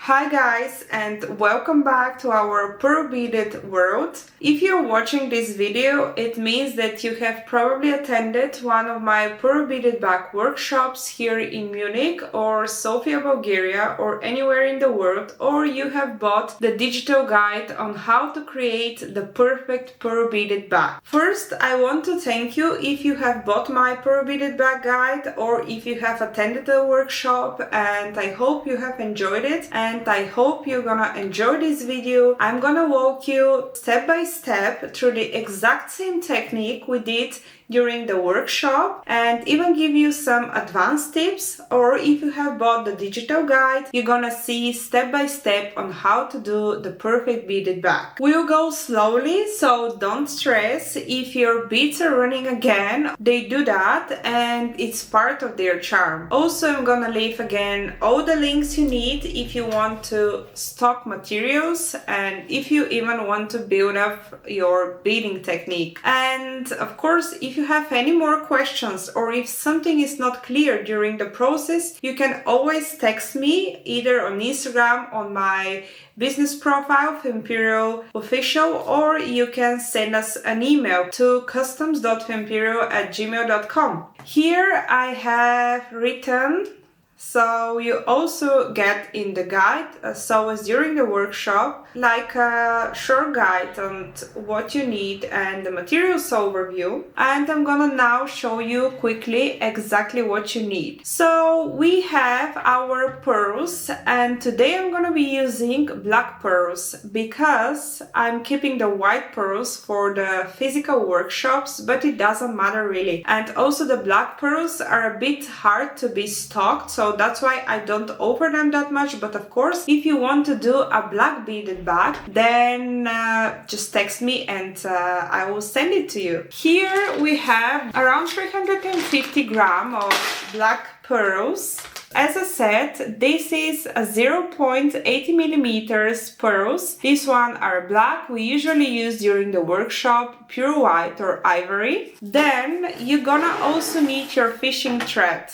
Hi guys, and welcome back to our Pearl Beaded world. If you're watching this video, it means that you have probably attended one of my Pearl Beaded bag workshops here in Munich or Sofia, Bulgaria, or anywhere in the world, or you have bought the digital guide on how to create the perfect Pearl Beaded bag. First, I want to thank you if you have bought my Pearl Beaded bag guide or if you have attended the workshop, and I hope you have enjoyed it. And I hope you're gonna enjoy this video. I'm gonna walk you step by step through the exact same technique we did during the workshop and even give you some advanced tips, or if you have bought the digital guide, you're gonna see step by step on how to do the perfect beaded bag. We'll go slowly, so don't stress. If your beads are running again, they do that and it's part of their charm. Also, I'm gonna leave again all the links you need if you want to stock materials and if you even want to build up your beading technique. And of course, if you have any more questions or if something is not clear during the process, you can always text me either on Instagram on my business profile, Imperial Official, or you can send us an email to customs.imperial@gmail.com. Here I have written, so you also get in the guide, so as during the workshop, like a short guide on what you need and the materials overview. And I'm gonna now show you quickly exactly what you need. So we have our pearls, and today I'm gonna be using black pearls because I'm keeping the white pearls for the physical workshops, but it doesn't matter really. And also the black pearls are a bit hard to be stocked, so that's why I don't offer them that much. But of course, if you want to do a black beaded bag, then just text me and I will send it to you. Here we have around 350 grams of black pearls. As I said, this is a 0.80 millimeters pearls. These ones are black. We usually use during the workshop pure white or ivory. Then you're gonna also need your fishing thread.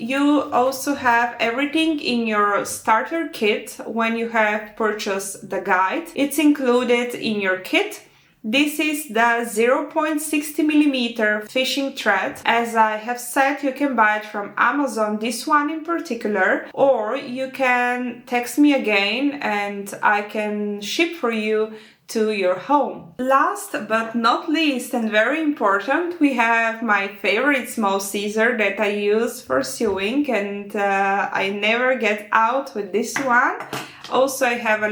You also have everything in your starter kit when you have purchased the guide. It's included in your kit. This is the 0.60 millimeter fishing thread. As I have said, you can buy it from Amazon, this one in particular, or you can text me again and I can ship for you to your home. Last but not least, and very important, we have my favorite small scissor that I use for sewing, and I never get out with this one. Also, I have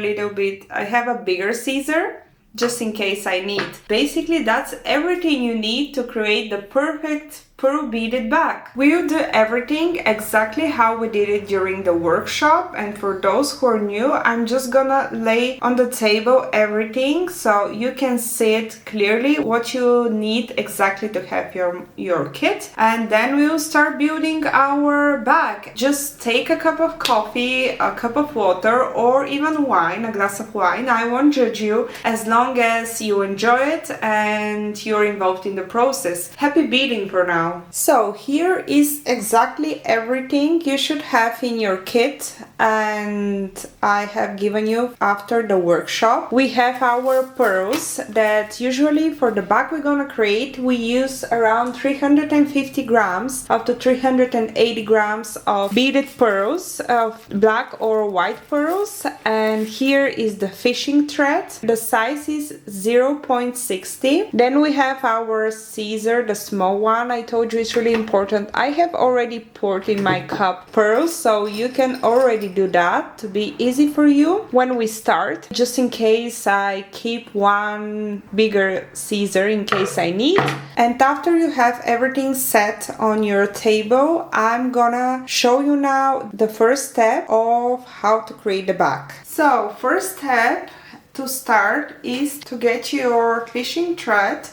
a bigger scissor just in case I need. Basically, that's everything you need to create the perfect pearl beaded bag. We'll do everything exactly how we did it during the workshop, and for those who are new, I'm just gonna lay on the table everything so you can see it clearly what you need exactly to have your kit, and then we'll start building our bag. Just take a cup of coffee, a cup of water, or even wine, a glass of wine. I won't judge you as long as you enjoy it and you're involved in the process. Happy beading for now. So here is exactly everything you should have in your kit, and I have given you after the workshop. We have our pearls that usually for the bag we're gonna create, we use around 350 grams up to 380 grams of beaded pearls, of black or white pearls. And here is the fishing thread. The size is 0.60. Then we have our scissor, the small one. I told you it's really important. I have already poured in my cup pearls, so you can already do that to be easy for you when we start. Just in case, I keep one bigger scissor in case I need. And after you have everything set on your table, I'm gonna show you now the first step of how to create the bag. So first step to start is to get your fishing thread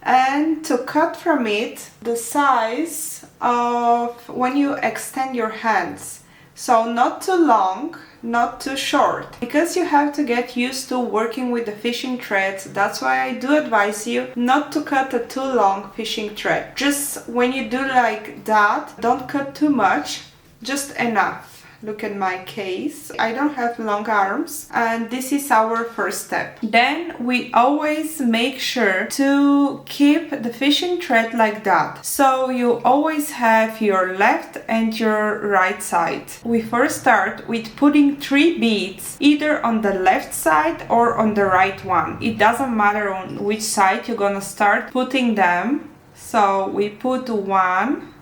and to cut from it the size of when you extend your hands. So not too long, not too short, because you have to get used to working with the fishing threads. That's why I do advise you not to cut a too long fishing thread. Just when you do like that, don't cut too much, just enough. Look at my case. I don't have long arms, and this is our first step. Then we always make sure to keep the fishing thread like that. So you always have your left and your right side. We first start with putting 3 beads either on the left side or on the right one. It doesn't matter on which side you're gonna start putting them. So we put 1,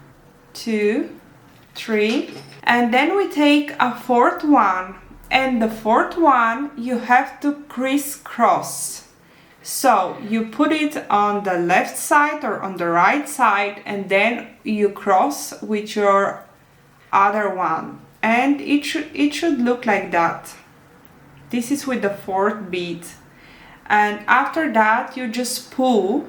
2, 3, and then we take a 4th one, and the 4th one you have to crisscross. So you put it on the left side or on the right side, and then you cross with your other one, and it should look like that. This is with the 4th bead, and after that you just pull,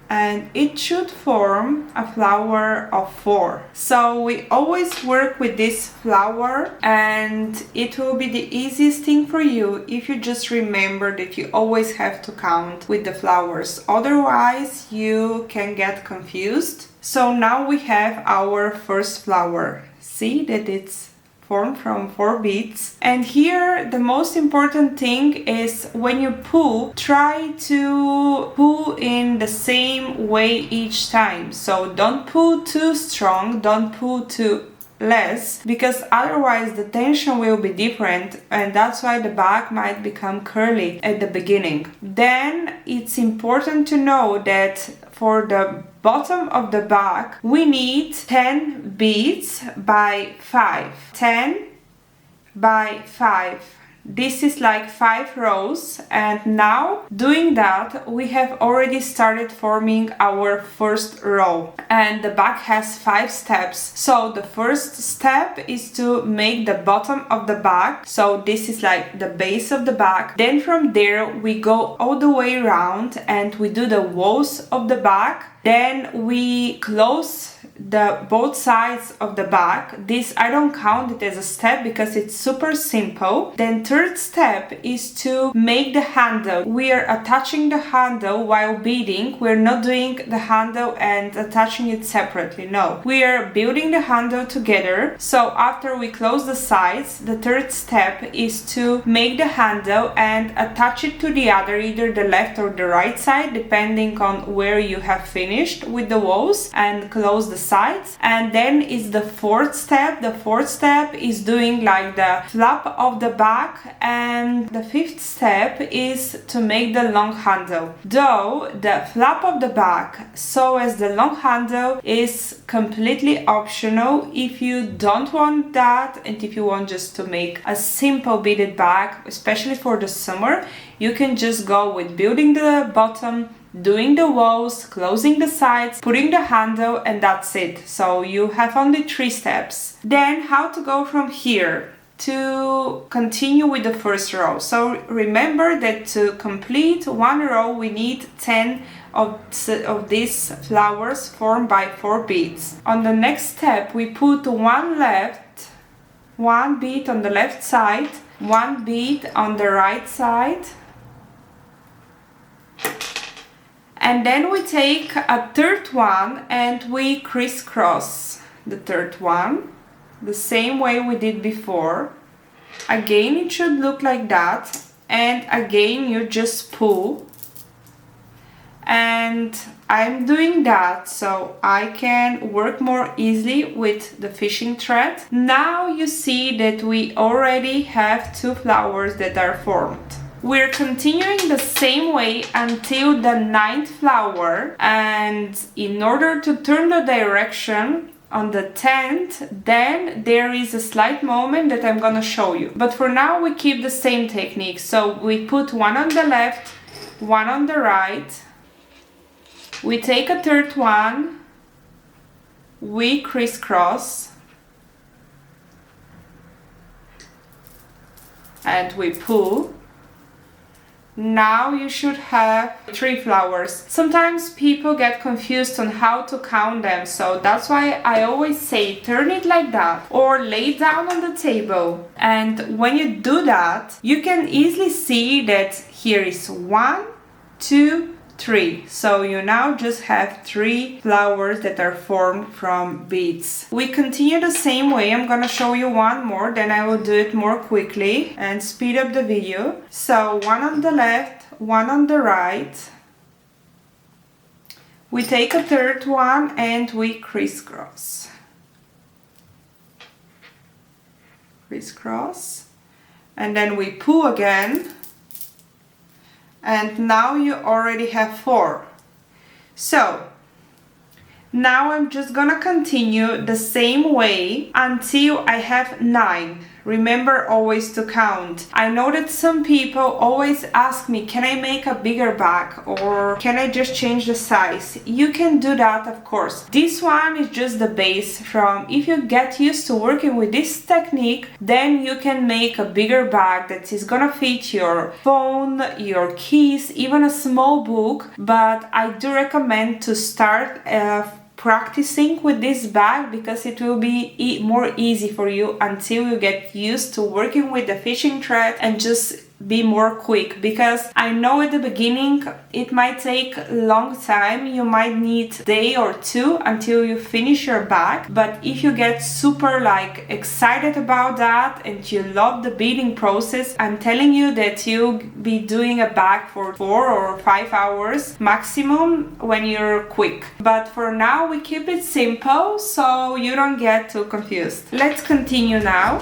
and it should form a flower of 4. So we always work with this flower, and it will be the easiest thing for you if you just remember that you always have to count with the flowers. Otherwise you can get confused. So now we have our first flower. See that it's formed from 4 beads. And here the most important thing is when you pull, try to pull in the same way each time. So don't pull too strong, don't pull too less, because otherwise the tension will be different, and that's why the bag might become curly at the beginning. Then it's important to know that for the bottom of the bag we need 10 beads by 5. 10 by 5. This is like 5 rows, and now doing that we have already started forming our first row, and the bag has 5 steps. So the first step is to make the bottom of the bag, so this is like the base of the bag. Then from there we go all the way around and we do the walls of the bag. Then we close the both sides of the bag. This I don't count it as a step because it's super simple. Then third step is to make the handle. We are attaching the handle while beading. We're not doing the handle and attaching it separately. No, we are building the handle together. So after we close the sides, the third step is to make the handle and attach it to the other, either the left or the right side, depending on where you have finished with the walls, and close the sides. And then is the fourth step. The fourth step is doing like the flap of the bag, and the fifth step is to make the long handle. Though the flap of the bag so as the long handle is completely optional. If you don't want that, and if you want just to make a simple beaded bag, especially for the summer, you can just go with building the bottom, doing the walls, closing the sides, putting the handle, and that's it. So you have only 3 steps. Then how to go from here to continue with the first row. So remember that to complete one row we need 10 of these flowers formed by 4 beads. On the next step we put one bead on the left side, 1 bead on the right side, and then we take a third one and we crisscross the third one the same way we did before. Again it should look like that, and again you just pull, and I'm doing that so I can work more easily with the fishing thread. Now you see that we already have 2 flowers that are formed. We're continuing the same way until the 9th flower, and in order to turn the direction on the 10th, then there is a slight moment that I'm gonna show you. But for now we keep the same technique. So we put one on the left, one on the right, we take a third one, we crisscross, and we pull. Now you should have 3 flowers. Sometimes people get confused on how to count them, so that's why I always say turn it like that or lay down on the table. And when you do that, you can easily see that here is 1, 2, 3. So you now just have 3 flowers that are formed from beads. We continue the same way. I'm gonna show you one more, then I will do it more quickly and speed up the video. So one on the left, one on the right. We take a third one and we crisscross. Crisscross. And then we pull again. And now you already have 4. So now I'm just gonna continue the same way until I have 9. Remember always to count. I know that some people always ask me, can I make a bigger bag or can I just change the size? You can do that, of course. This one is just the base. From if you get used to working with this technique, then you can make a bigger bag that is gonna fit your phone, your keys, even a small book. But I do recommend to start practicing with this bag because it will be more easy for you until you get used to working with the fishing thread and just be more quick, because I know at the beginning it might take a long time. You might need a day or 2 until you finish your bag, but if you get super excited about that and you love the beading process, I'm telling you that you'll be doing a bag for 4 or 5 hours maximum when you're quick. But for now we keep it simple so you don't get too confused. Let's continue now.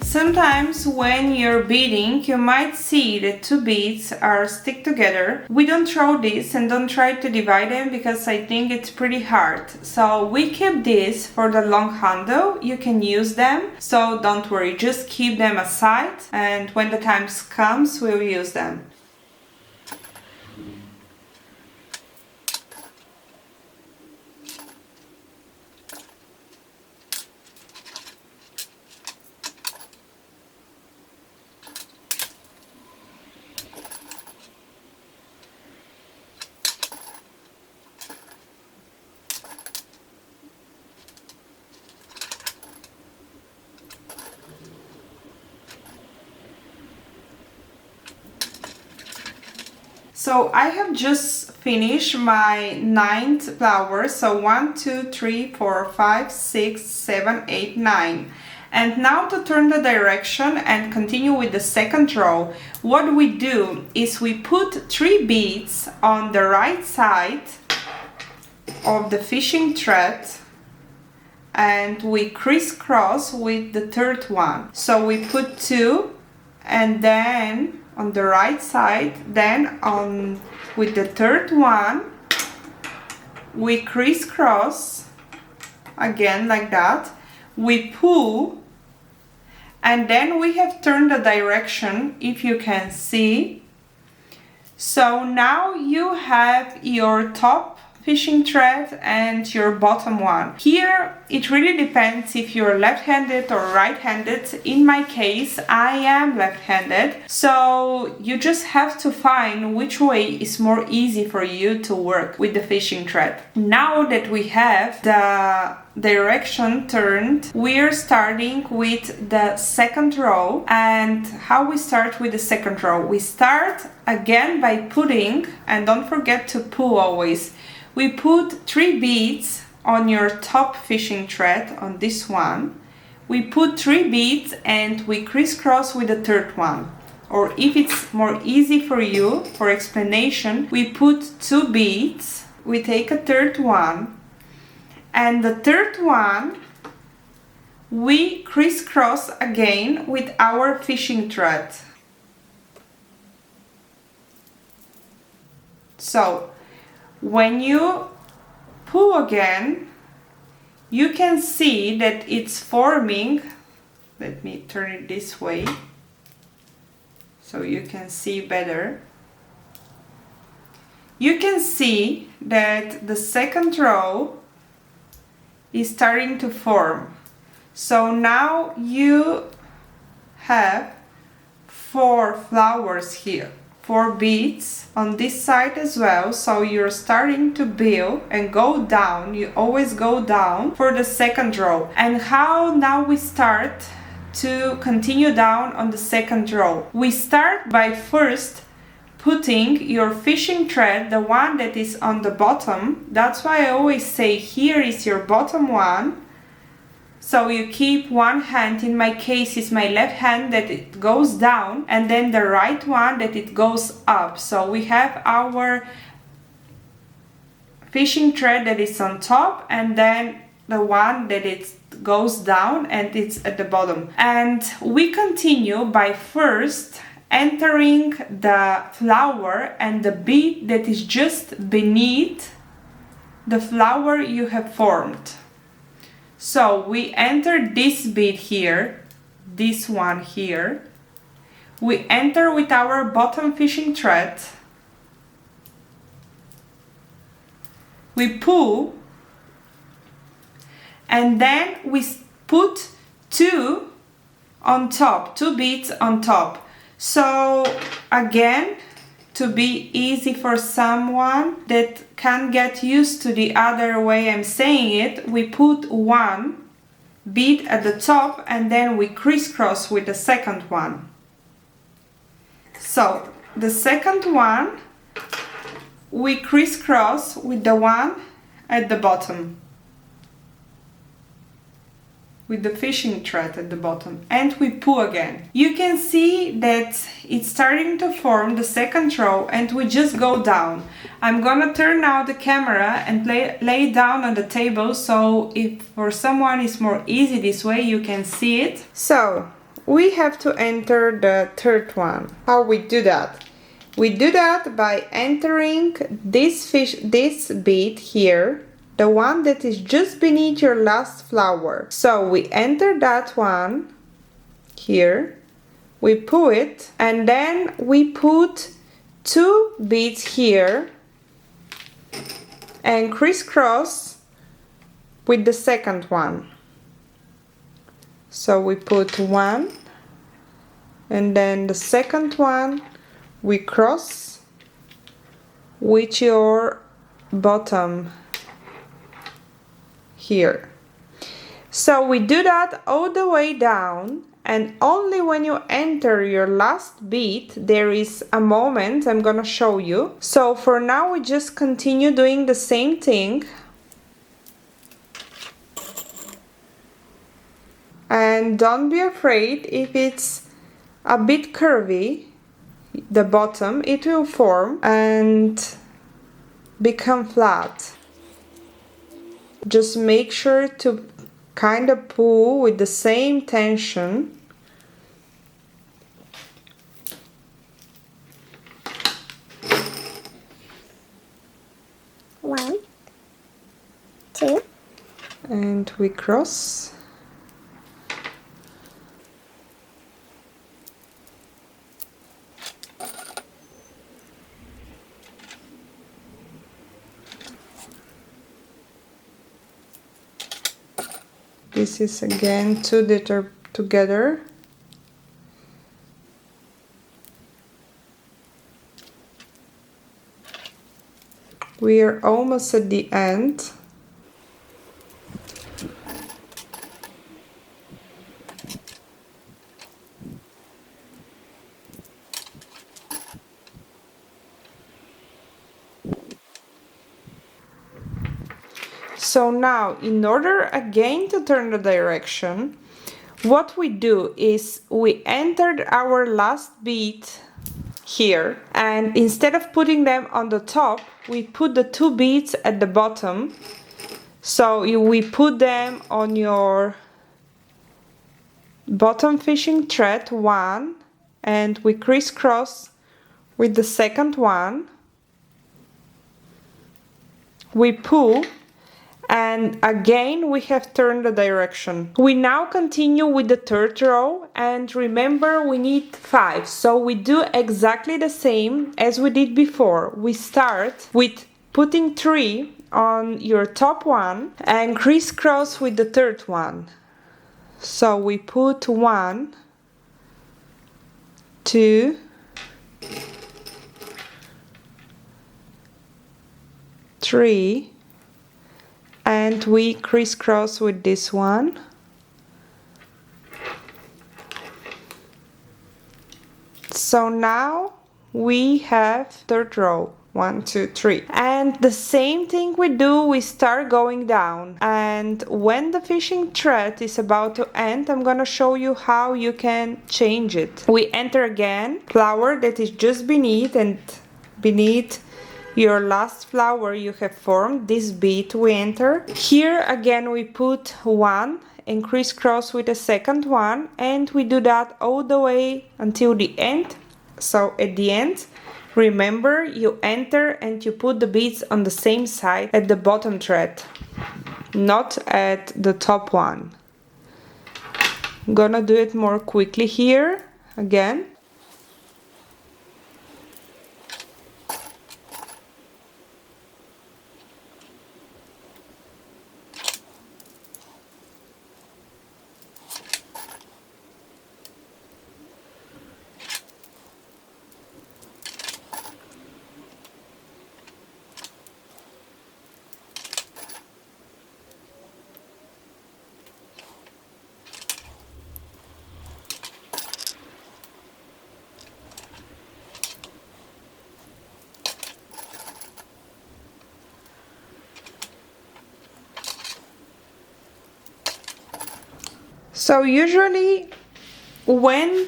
Sometimes when you're beading, you might see that 2 beads are stick together. We don't throw this and don't try to divide them because I think it's pretty hard. So we keep this for the long handle. You can use them, so don't worry, just keep them aside and when the time comes, we'll use them. So I have just finished my 9th flower. So 1, 2, 3, 4, 5, 6, 7, 8, 9. And now to turn the direction and continue with the second row, what we do is we put 3 beads on the right side of the fishing thread and we crisscross with the third one. So we put 2 and then on the right side, then on with the third one we crisscross again like that, we pull and then we have turned the direction, if you can see. So now you have your top fishing thread and your bottom one. Here it really depends if you're left-handed or right-handed. In my case I am left-handed, so you just have to find which way is more easy for you to work with the fishing thread. Now that we have the direction turned, we're starting with the second row. And how we start with the second row? We start again by putting, and don't forget to pull always. We put 3 beads on your top fishing thread, on this one. We put 3 beads and we crisscross with the third one. Or if it's more easy for you, for explanation, we put 2 beads, we take a third one, and the third one we crisscross again with our fishing thread. So when you pull again, you can see that it's forming. Let me turn it this way so you can see better. You can see that the second row is starting to form. So now you have 4 flowers here. 4 beads on this side as well. So you're starting to build and go down. You always go down for the second row. And how now we start to continue down on the second row? We start by first putting your fishing thread, the one that is on the bottom. That's why I always say here is your bottom one. So you keep one hand, in my case is my left hand, that it goes down, and then the right one that it goes up. So we have our fishing thread that is on top, and then the one that it goes down and it's at the bottom. And we continue by first entering the flower and the bead that is just beneath the flower you have formed. So we enter this bead here, this one here. We enter with our bottom fishing thread. We pull, and then we put two on top, 2 beads on top. So again, to be easy for someone that can get used to the other way I'm saying it, we put 1 bead at the top and then we crisscross with the second one. So the second one we crisscross with the one at the bottom, with the fishing thread at the bottom, and we pull again. You can see that it's starting to form the second row, and we just go down. I'm gonna turn now the camera and lay down on the table, so if for someone it's more easy this way, you can see it. So we have to enter the third one. How we do that? We do that by entering this bead here, the one that is just beneath your last flower. So we enter that one here, we pull it, and then we put 2 beads here and crisscross with the second one. So we put 1, and then the second one we cross with your bottom here. So we do that all the way down, and only when you enter your last bead there is a moment I'm gonna show you. So for now we just continue doing the same thing, and don't be afraid if it's a bit curvy, the bottom, it will form and become flat. Just make sure to kind of pull with the same tension. One, two, and we cross. This is again 2 that are together. We are almost at the end. So now, in order again to turn the direction, what we do is we entered our last bead here, and instead of putting them on the top, we put the 2 beads at the bottom. So we put them on your bottom fishing thread, 1, and we crisscross with the second one. We pull, and again we have turned the direction. We now continue with the third row, and remember we need 5, so we do exactly the same as we did before. We start with putting 3 on your top one and crisscross with the third one. So we put 1, 2, 3, and we crisscross with this one. So now we have third row. 1, 2, 3. And the same thing we do, we start going down. And when the fishing thread is about to end, I'm gonna show you how you can change it. We enter again, flower that is just beneath, and beneath your last flower you have formed, this bead we enter. Here again we put 1 and crisscross with the second one, and we do that all the way until the end. So at the end, remember, you enter and you put the beads on the same side at the bottom thread, not at the top one. I'm gonna do it more quickly here again. So usually when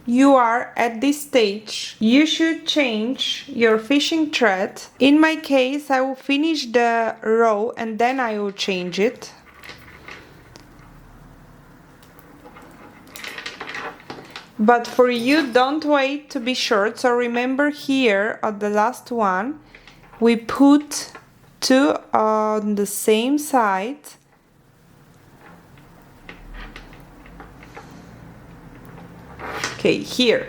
you are at this stage, you should change your fishing thread. In my case, I will finish the row and then I will change it. But for you, don't wait to be short. So remember, here at the last one, we put 2 on the same side. Okay, here.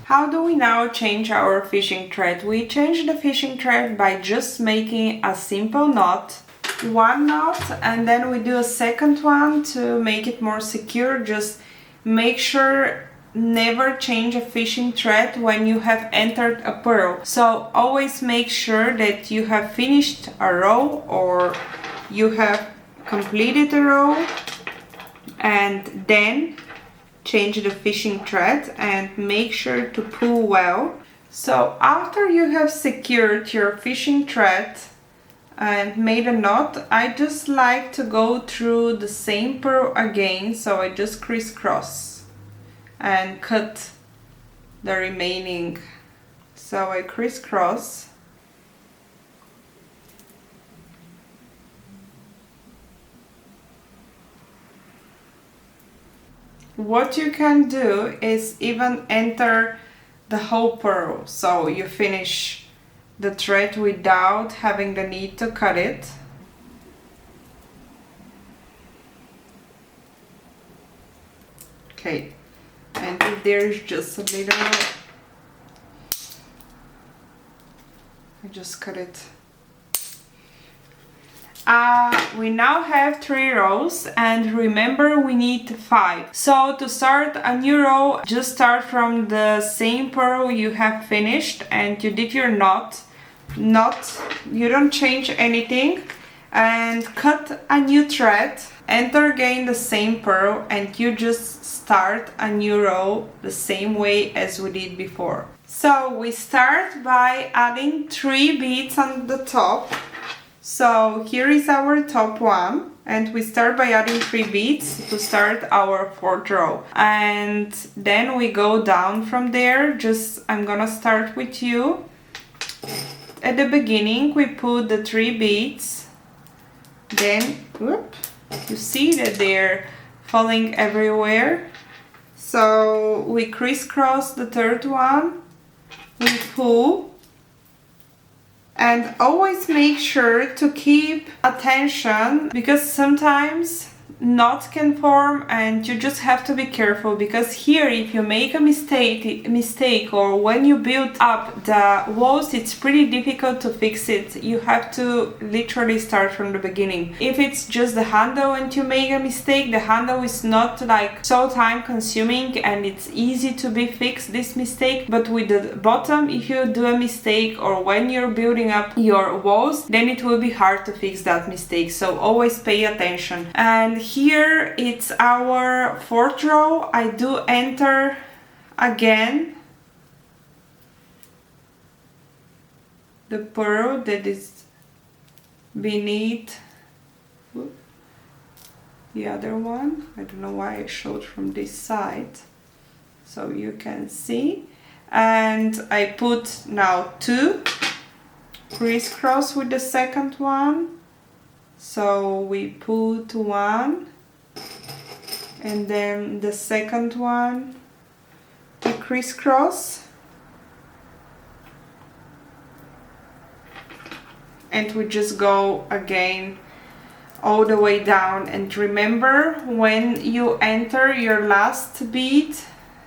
How do we now change our fishing thread? We change the fishing thread by just making a simple knot, 1 knot, and then we do a second one to make it more secure. Just make sure never change a fishing thread when you have entered a pearl. So always make sure that you have finished a row or you have completed a row, and then change the fishing thread and make sure to pull well. So after you have secured your fishing thread and made a knot, I just like to go through the same pearl again. So I just crisscross and cut the remaining. So I crisscross. What you can do is even enter the whole pearl, so you finish the thread without having the need to cut it. Okay, and if there's just a little, I just cut it. We now have 3 rows, and remember, we need 5. So to start a new row, just start from the same pearl you have finished and you did your knot. You don't change anything, and cut a new thread, enter again the same pearl, and you just start a new row the same way as we did before. So we start by adding 3 beads on the top. So here is our top one, and we start by adding 3 beads to start our 4th row, and then we go down from there. I'm gonna start with you. At the beginning we put the 3 beads, then you see that they're falling everywhere, so we crisscross the 3rd one, we pull. And always make sure to keep attention, because sometimes knots can form, and you just have to be careful, because here if you make a mistake or when you build up the walls, it's pretty difficult to fix it. You have to literally start from the beginning. If it's just the handle and you make a mistake, the handle is not like so time consuming and it's easy to be fixed, this mistake. But with the bottom, if you do a mistake or when you're building up your walls, then it will be hard to fix that mistake. So always pay attention. And here it's our fourth row. I do enter again the pearl that is beneath the other one. I don't know why I showed from this side, so you can see. And I put now 2 crisscross with the second one. So we put 1 and then the second one we crisscross, and we just go again all the way down. And remember, when you enter your last bead,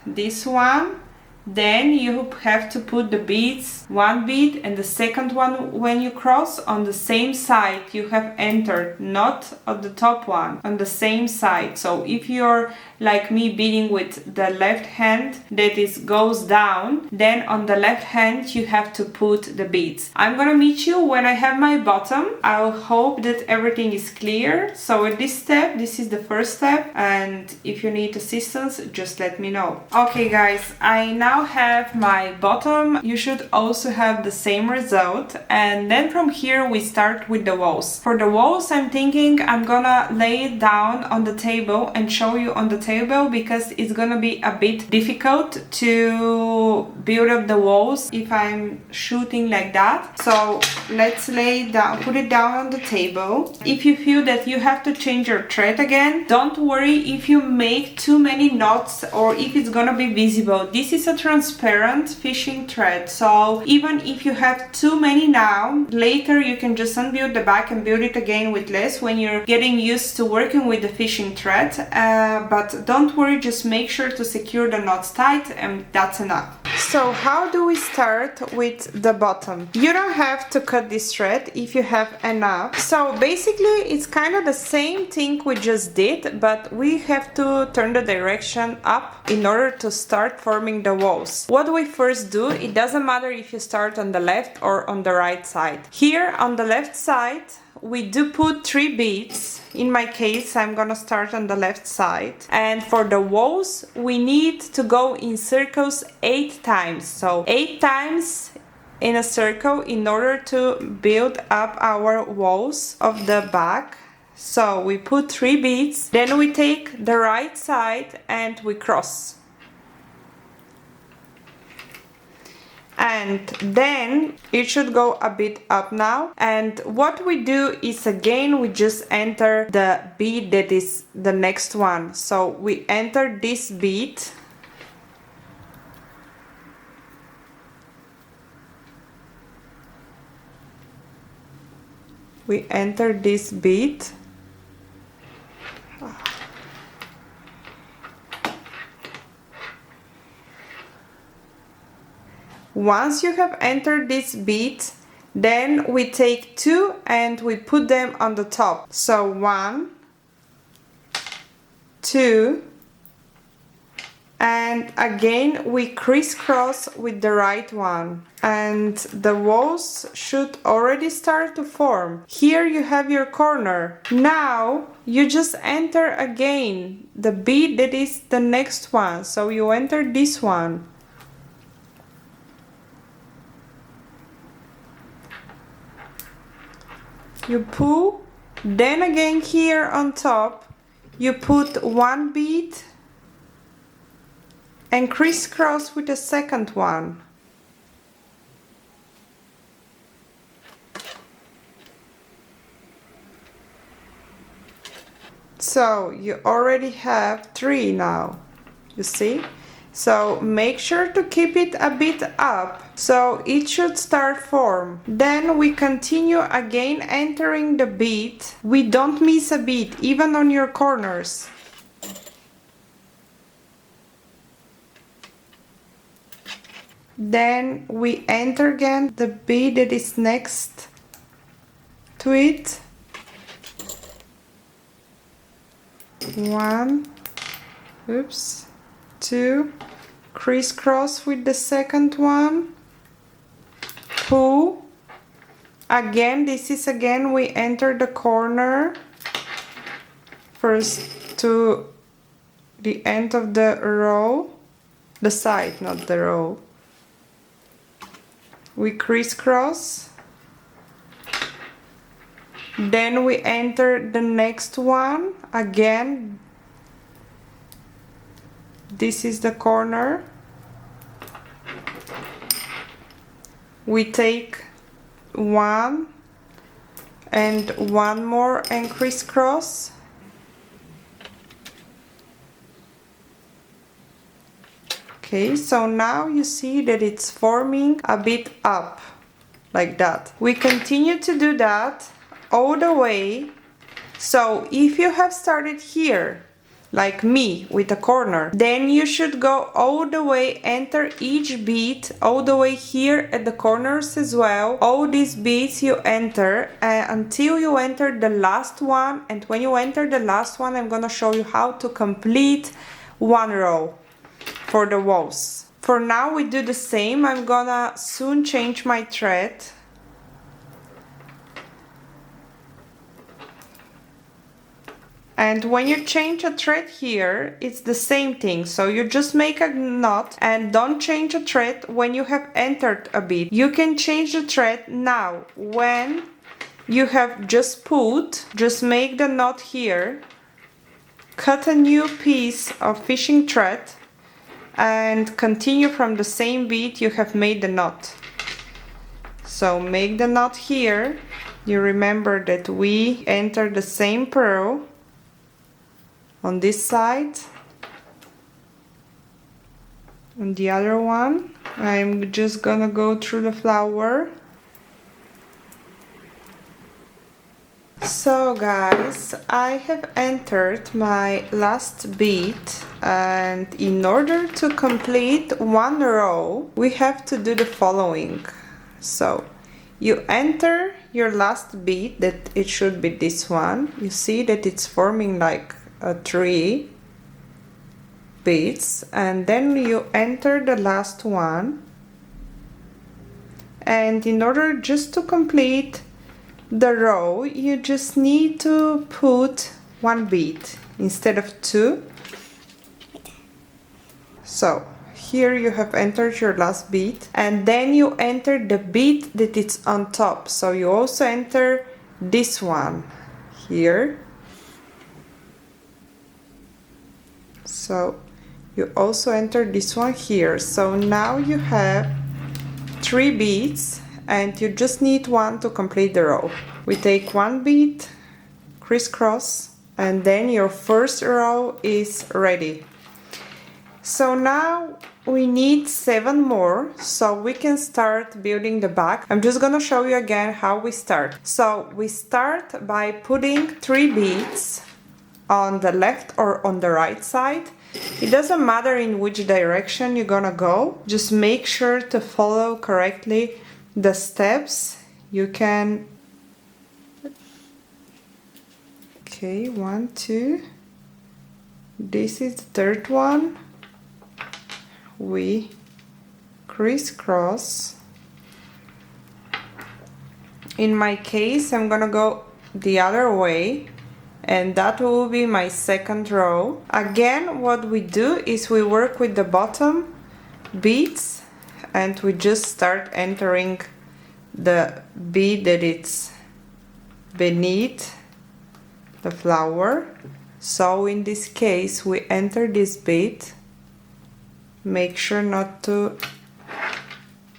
this one, then you have to put the beads, one bead and the second one when you cross on the same side you have entered, not on the top one, on the same side. So if you're like me beading with the left hand that is goes down, then on the left hand you have to put the beads. I'm gonna meet you when I have my bottom. I hope that everything is clear. So at this step, this is the first step, and if you need assistance, just let me know. Okay guys, I now have my bottom. You should also have the same result, and then from here we start with the walls. For the walls, I'm thinking I'm gonna lay it down on the table and show you on the table, because it's gonna be a bit difficult to build up the walls if I'm shooting like that. So let's lay it down, put it down on the table. If you feel that you have to change your thread again, don't worry if you make too many knots or if it's gonna be visible. This is a transparent fishing thread, so even if you have too many now, later you can just unbuild the back and build it again with less when you're getting used to working with the fishing thread. But don't worry, just make sure to secure the knots tight, and that's enough. So how do we start with the bottom? You don't have to cut this thread if you have enough. So basically it's kind of the same thing we just did, but we have to turn the direction up in order to start forming the walls. What do we first do? It doesn't matter if you start on the left or on the right side. Here on the left side we do put 3 beads. In my case, I'm gonna start on the left side. And for the walls, we need to go in circles 8 times. So 8 times in a circle in order to build up our walls of the back. So we put 3 beads, then we take the right side and we cross. And then it should go a bit up now. And what we do is, again, we just enter the bead that is the next one. So we enter this bead, we enter this bead, once you have entered this bead, then we take 2 and we put them on the top. So 1, 2, and again we crisscross with the right one, and the walls should already start to form. Here you have your corner. Now you just enter again the bead that is the next one. So you enter this one. You pull, then again here on top you put 1 bead and crisscross with the second one. So you already have 3 now, you see? So make sure to keep it a bit up, so it should start form. Then we continue again entering the bead. We don't miss a bead, even on your corners. Then we enter again the bead that is next to it. 1, oops, 2, crisscross with the second one, pull. Again, this is again we enter the corner first to the end of the row, the side, not the row. We crisscross, then we enter the next one. Again, this is the corner. We take one and one more and crisscross. Okay, so now you see that it's forming a bit up, like that. We continue to do that all the way. So if you have started here, like me, with a corner, then you should go all the way, enter each bead, all the way here at the corners as well. All these beads you enter until you enter the last one. And when you enter the last one, I'm gonna show you how to complete one row for the walls. For now we do the same. I'm gonna soon change my thread. And when you change a thread here, it's the same thing. So you just make a knot and don't change a thread when you have entered a bead. You can change the thread now when you have just pulled. Just make the knot here, cut a new piece of fishing thread, and continue from the same bead you have made the knot. So make the knot here. You remember that we enter the same pearl on this side. On the other one, I'm just gonna go through the flower. So guys, I have entered my last bead, and in order to complete one row we have to do the following. So you enter your last bead, that it should be this one. You see that it's forming like a 3 beads, and then you enter the last one, and in order just to complete the row you just need to put 1 bead instead of 2. So here you have entered your last bead, and then you enter the bead that it's on top. So you also enter this one here. So you also enter this one here. So now you have 3 beads and you just need 1 to complete the row. We take 1 bead, crisscross, and then your first row is ready. So now we need 7 more, so we can start building the back. I'm just gonna show you again how we start. So we start by putting 3 beads on the left or on the right side. It doesn't matter in which direction you're gonna go, just make sure to follow correctly the steps. You can, okay, 1, 2, this is the third one. We crisscross. In my case, I'm gonna go the other way, and that will be my second row. Again, what we do is we work with the bottom beads and we just start entering the bead that it's beneath the flower. So in this case we enter this bead, make sure not to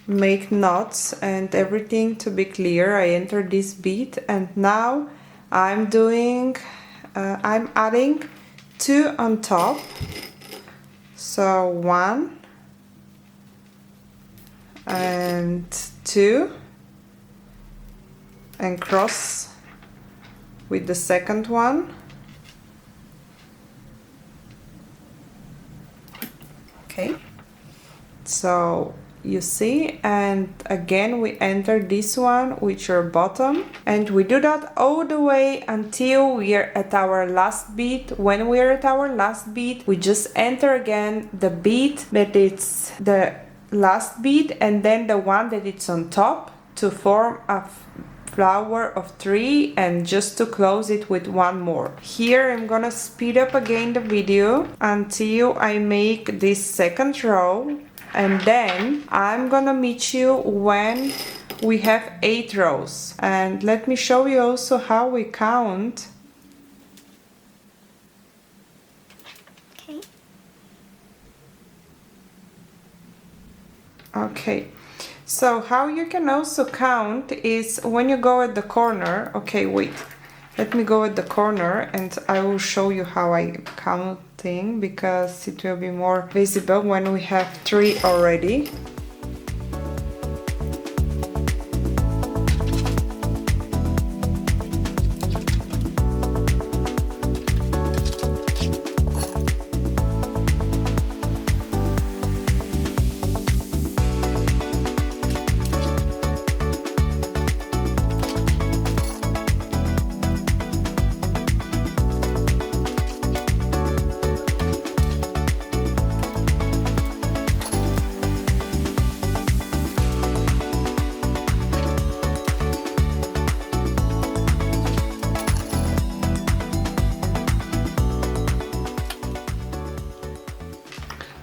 make knots and everything to be clear. I enter this bead, and now I'm adding 2 on top So 1 and 2 and cross with the second one. Okay, so you see, and again we enter this one with your bottom, and we do that all the way until we are at our last bead. When we are at our last bead, we just enter again the bead that it's the last bead and then the one that it's on top to form a flower of 3, and just to close it with one more. Here I'm gonna speed up again the video until I make this second row, and then I'm gonna meet you when we have 8 rows. And let me show you also how we count. Okay. Okay, so how you can also count is when you go at the corner. Okay, wait, let me go at the corner and I will show you how I counting, because it will be more visible when we have 3 already.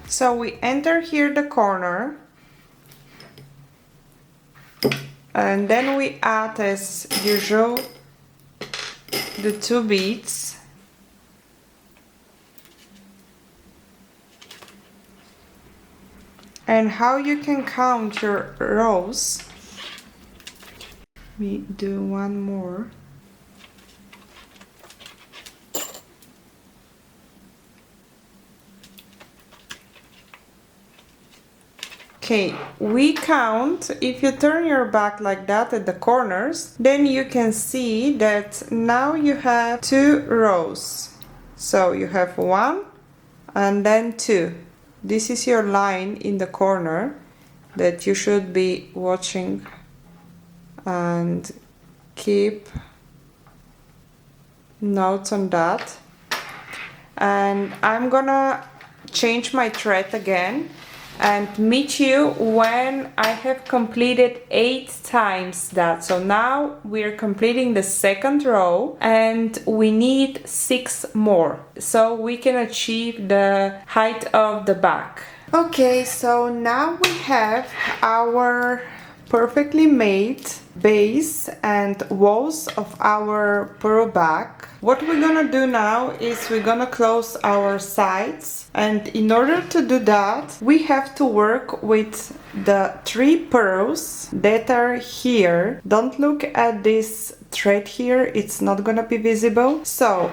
So we enter here the corner, and then we add as usual the 2 beads. And how you can count your rows, we do one more. Okay, we count, if you turn your back like that at the corners, then you can see that now you have 2 rows. So you have 1 and then 2. This is your line in the corner that you should be watching and keep notes on that. And I'm gonna change my thread again and meet you when I have completed 8 times that. So now we're completing the second row and we need 6 more so we can achieve the height of the back. Okay, so now we have our perfectly made base and walls of our pearl back. What we're gonna do now is we're gonna close our sides, and in order to do that we have to work with the 3 pearls that are here. Don't look at this thread here, it's not gonna be visible. So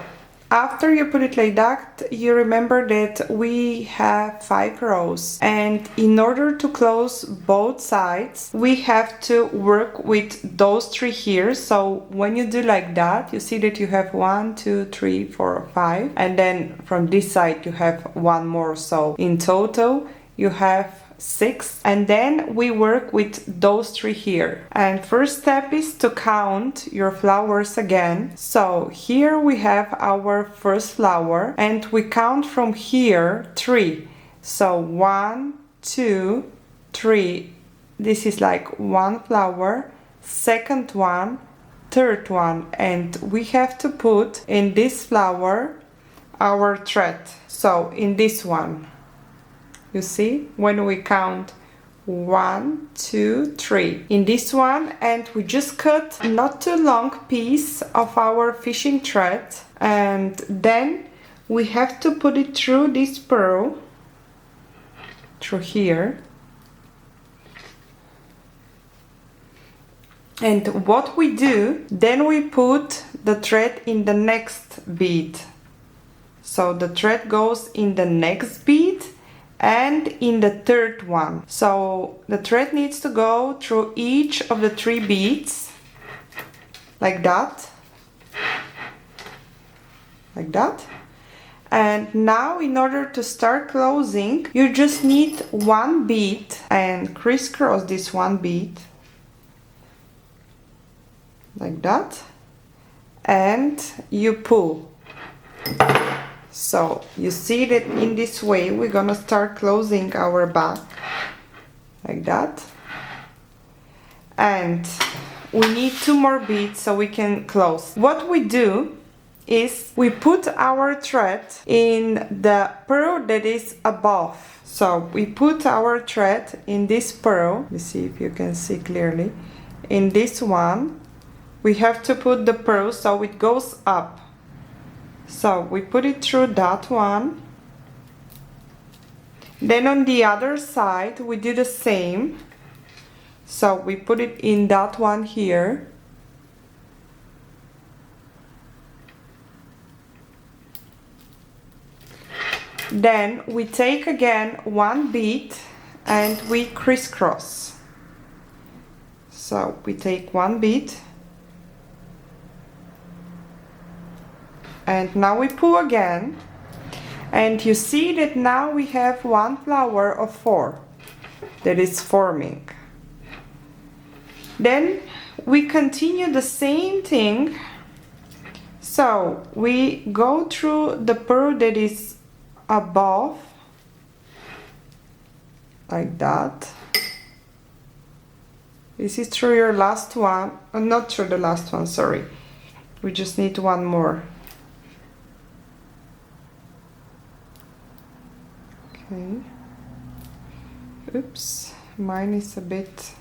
after you put it like that, you remember that we have 5 rows, and in order to close both sides we have to work with those 3 here. So when you do like that, you see that you have 1, 2, 3, 4, 5, and then from this side you have 1 more, so in total you have 6, and then we work with those 3 here. And first step is to count your flowers again. So here we have our first flower and we count from here 3. So 1, 2, 3. This is like 1 flower, second one, third one, and we have to put in this flower our thread. So in this one, you see, when we count 1, 2, 3 in this one, and we just cut not too long piece of our fishing thread, and then we have to put it through this pearl, through here. And what we do, then we put the thread in the next bead. So the thread goes in the next bead, and in the third one. So the thread needs to go through each of the 3 beads, like that, like that. And now in order to start closing, you just need 1 bead and crisscross this 1 bead, like that, and you pull. So you see that in this way we're gonna start closing our bag, like that. And we need 2 more beads so we can close. What we do is we put our thread in the pearl that is above. So we put our thread in this pearl. Let's see if you can see clearly. In this one, we have to put the pearl so it goes up. So we put it through that one. Then on the other side, we do the same. So we put it in that one here. Then we take again 1 bead and we crisscross. So we take 1 bead and now we pull again, and you see that now we have 1 flower of 4 that is forming. Then we continue the same thing. So we go through the pearl that is above, like that. This is through your last one, not through the last one, sorry. We just need 1 more. Okay. Oops, mine is a bit...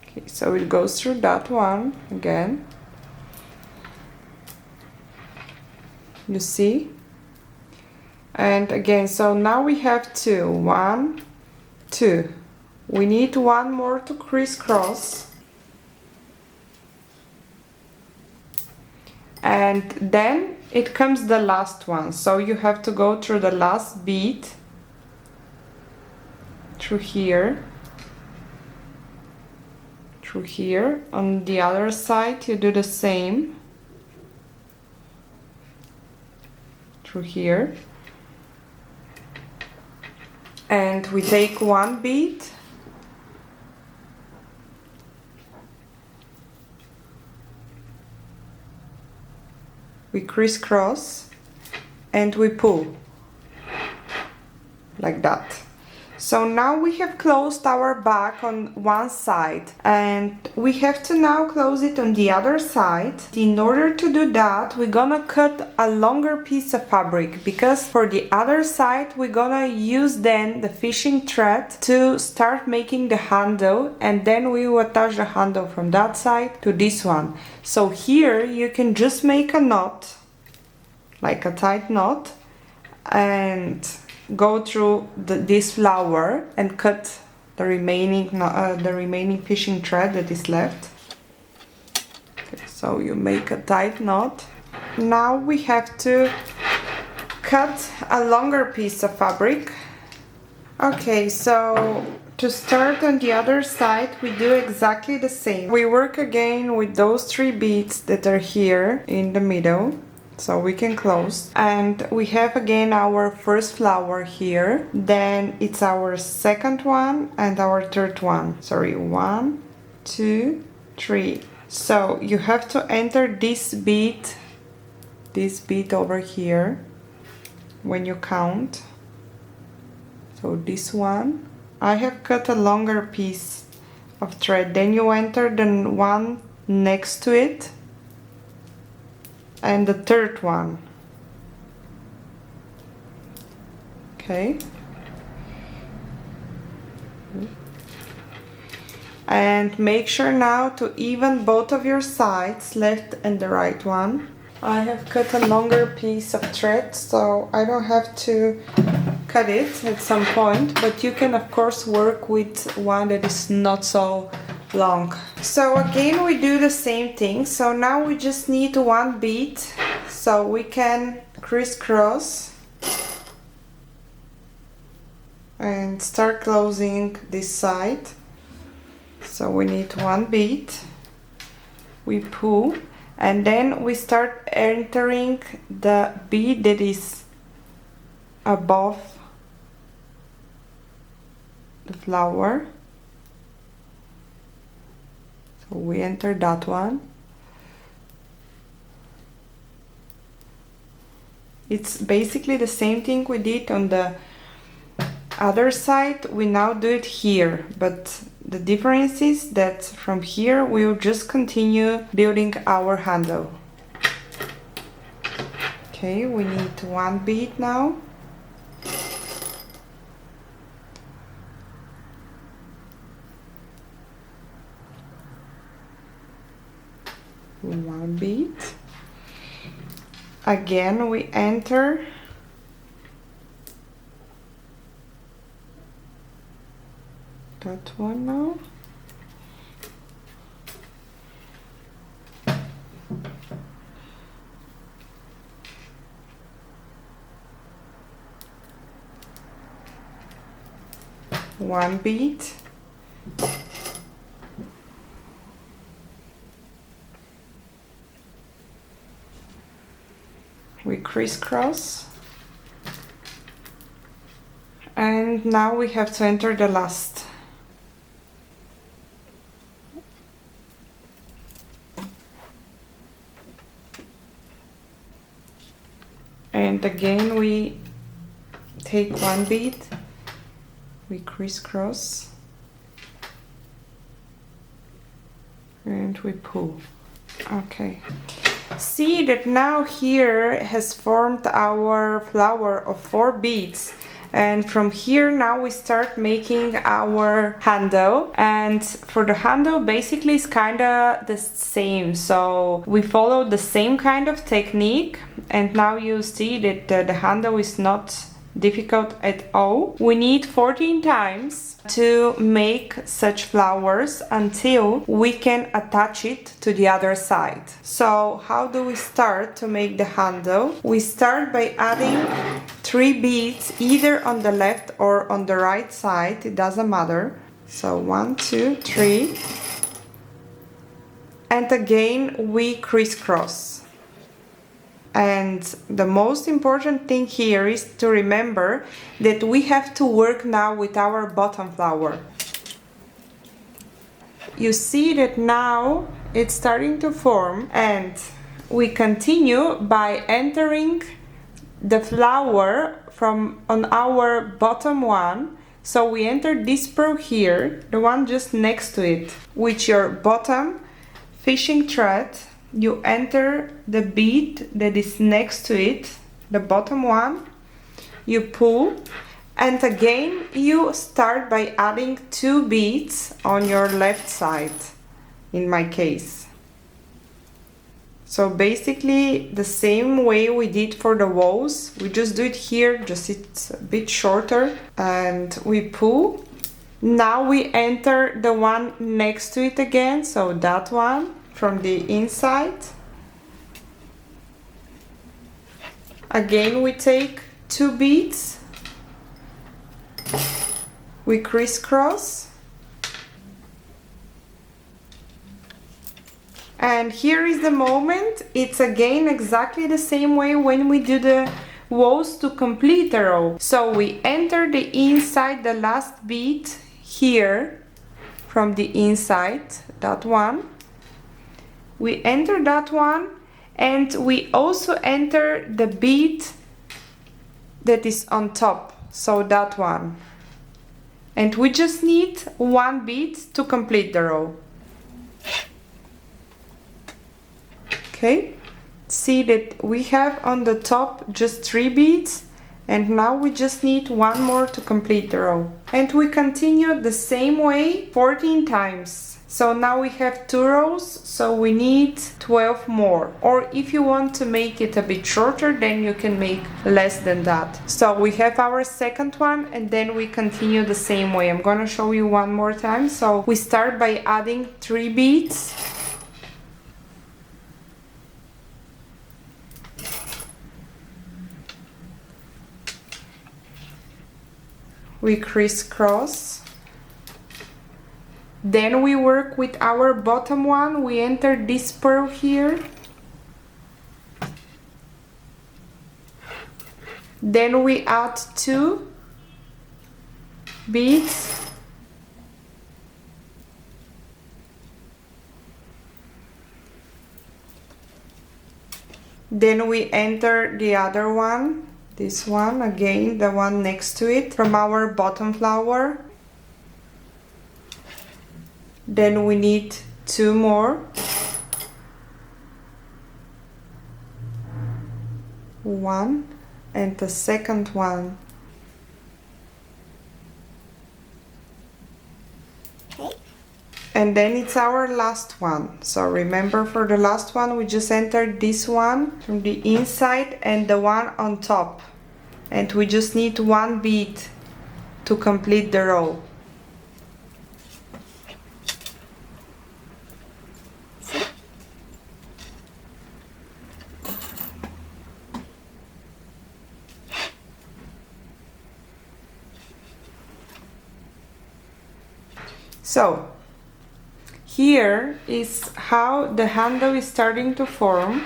Okay, so it goes through that one again. You see? And again, so now we have 2. 1, 2. We need 1 more to crisscross. And then it comes the last one. So you have to go through the last bead, through here, through here. On the other side, you do the same. Through here, and we take 1 bead we crisscross and we pull like that. So now we have closed our bag on one side and we have to now close it on the other side. In order to do that, we're gonna cut a longer piece of fabric, because for the other side we're gonna use then the fishing thread to start making the handle, and then we will attach the handle from that side to this one. So here you can just make a knot, like a tight knot, and go through this flower and cut the remaining fishing thread that is left. Okay, so you make a tight knot. Now we have to cut a longer piece of fabric. Okay, so to start on the other side we do exactly the same. We work again with those 3 beads that are here in the middle, so we can close, and we have again our first flower here, then it's our second one and our third one. Sorry, 1, 2, 3. So you have to enter this bead over here when you count. So this one, I have cut a longer piece of thread, then you enter the one next to it and the third one. Okay, and make sure now to even both of your sides, left and the right one. I have cut a longer piece of thread, so I don't have to cut it at some point, but you can of course work with one that is not so long. So again we do the same thing. So now we just need 1 bead. so we can crisscross and start closing this side. So we need one bead, we pull, and then we start entering the bead that is above the flower. So we enter that one. It's basically the same thing we did on the other side. We now do it here, but the difference is that from here we will just continue building our handle. Okay, we need one bead now. One bead. Again, we enter that one now. One bead. We crisscross, and now we have to enter the last. And again we take one bead, we crisscross, and we pull. Okay. See that now here has formed our flower of 4 beads, and from here now we start making our handle. And for the handle basically it's kind of the same, so we follow the same kind of technique, and now you see that the handle is not difficult at all. We need 14 times to make such flowers until we can attach it to the other side. So how do we start to make the handle? We start by adding 3 beads either on the left or on the right side, it doesn't matter. So 1, 2, 3, and again we crisscross. And the most important thing here is to remember that we have to work now with our bottom flower. You see that now it's starting to form, and we continue by entering the flower from on our bottom one. So we enter this pearl here, the one just next to it, with your bottom fishing thread. You enter the bead that is next to it, the bottom one, you pull, and again you start by adding 2 beads on your left side, in my case. So basically the same way we did for the walls, we just do it here, just it's a bit shorter, and we pull. Now we enter the one next to it again, so that one from the inside. Again we take 2 beads, we crisscross, and here is the moment. It's again exactly the same way when we do the walls to complete the row. So we enter the inside, the last bead here from the inside, that one. We enter that one, and we also enter the bead that is on top, so that one. And we just need 1 bead to complete the row. Okay, see that we have on the top just 3 beads, and now we just need 1 more to complete the row. And we continue the same way 14 times. So now we have 2 rows, so we need 12 more. Or if you want to make it a bit shorter, then you can make less than that. So we have our second one, and then we continue the same way. I'm gonna show you one more time. So we start by adding 3 beads. we crisscross. Then we work with our bottom one, we enter this pearl here. Then we add 2 beads. Then we enter the other one, this one again, the one next to it, from our bottom flower. Then we need 2 more. 1 and the second one. Okay. And then it's our last one. So remember, for the last one we just entered this one from the inside and the one on top. And we just need 1 bead to complete the row. So here is how the handle is starting to form.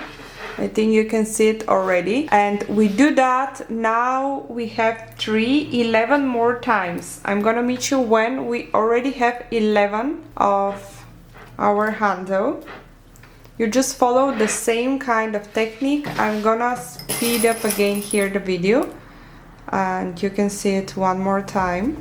I think you can see it already. And we do that, now we have 11 more times. I'm gonna meet you when we already have 11 of our handle. You just follow the same kind of technique. I'm gonna speed up again here the video and you can see it one more time.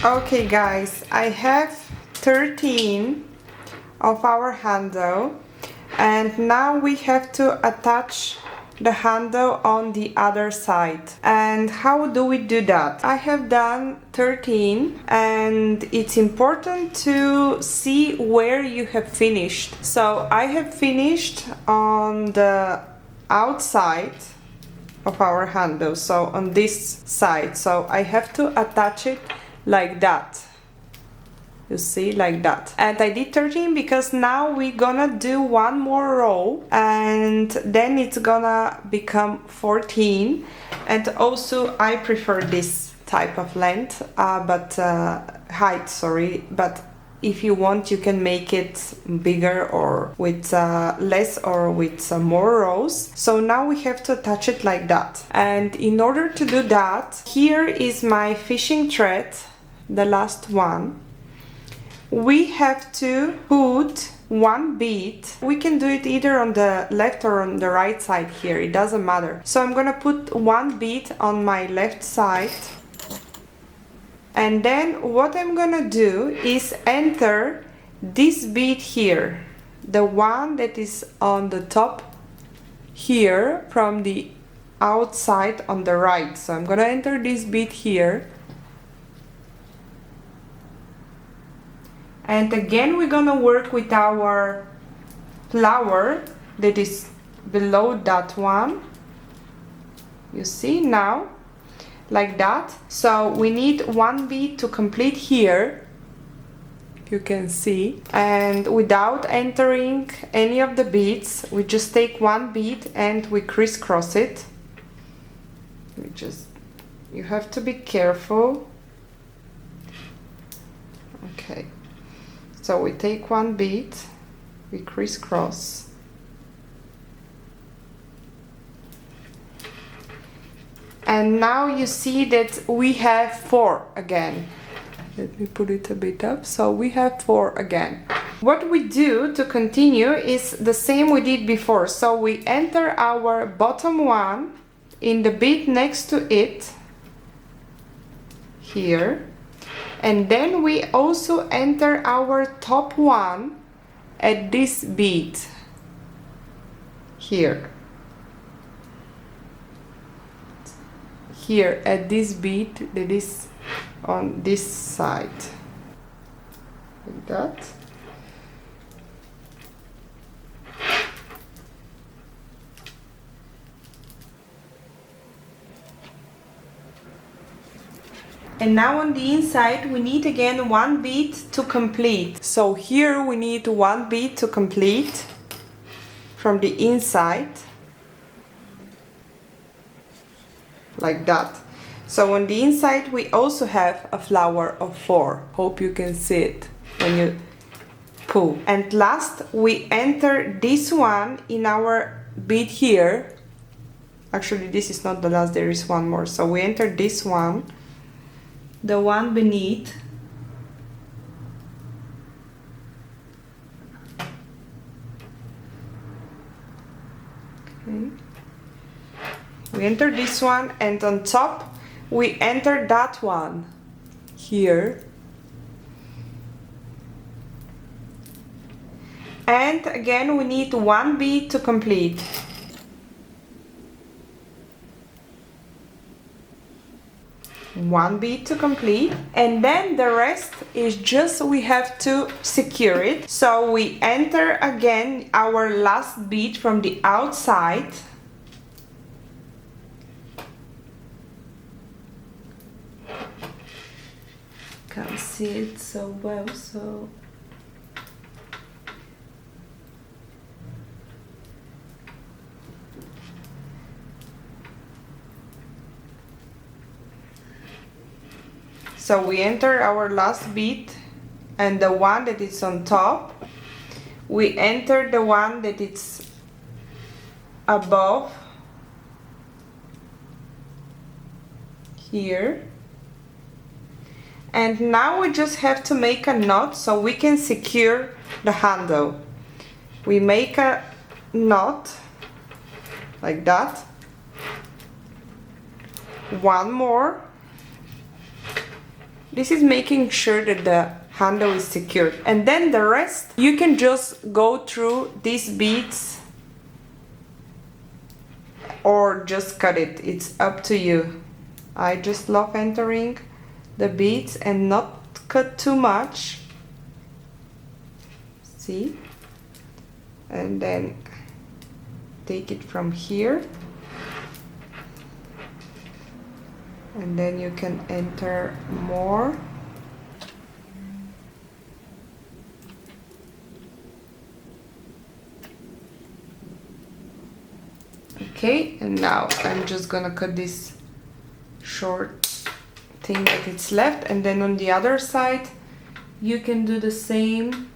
Okay guys, I have 13 of our handle and now we have to attach the handle on the other side. And how do we do that? I have done 13 and it's important to see where you have finished. So I have finished on the outside of our handle, so on this side, so I have to attach it like that, you see, like that. And I did 13 because now we're gonna do one more row and then it's gonna become 14. And also I prefer this type of length, height, sorry, but if you want you can make it bigger or with less or with more rows. So now we have to attach it like that. And in order to do that, here is my fishing thread, the last one. We have to put 1 bead. We can do it either on the left or on the right side here, it doesn't matter. So I'm gonna put 1 bead on my left side. And then what I'm gonna do is enter this bead here, the one that is on the top here from the outside on the right. So I'm gonna enter this bead here. And again we're gonna work with our flower that is below that one. You see now? Like that. So we need 1 bead to complete here, you can see, and without entering any of the beads we just take 1 bead and we crisscross it. You have to be careful. Okay, so we take 1 bead, we crisscross, And now you see that we have 4 again. Let me put it a bit up. So we have 4 again. What we do to continue is the same we did before. So we enter our bottom one in the bead next to it, here. And then we also enter our top one at this bead, here. Here at this bead that is on this side, like that. And now on the inside we need again 1 bead to complete. So here we need 1 bead to complete from the inside, like that. So on the inside we also have a flower of 4. Hope you can see it when you pull. And last we enter this one in our bead here. Actually this is not the last, there is one more. So we enter this one, the one beneath. Okay. We enter this one, and on top we enter that one here. And again we need 1 bead to complete. One bead to complete, and then the rest is just we have to secure it. So we enter again our last bead from the outside. Can't see it so well, so so we enter our last bead, and the one that is on top, we enter the one that is above here. And now we just have to make a knot so we can secure the handle. We make a knot like that. One more. This is making sure that the handle is secured. And then the rest, you can just go through these beads or just cut it. It's up to you. I just love entering the beads and not cut too much. See? And then take it from here. And then you can enter more. Okay, and now I'm just gonna cut this short thing that it's left, and then on the other side you can do the same.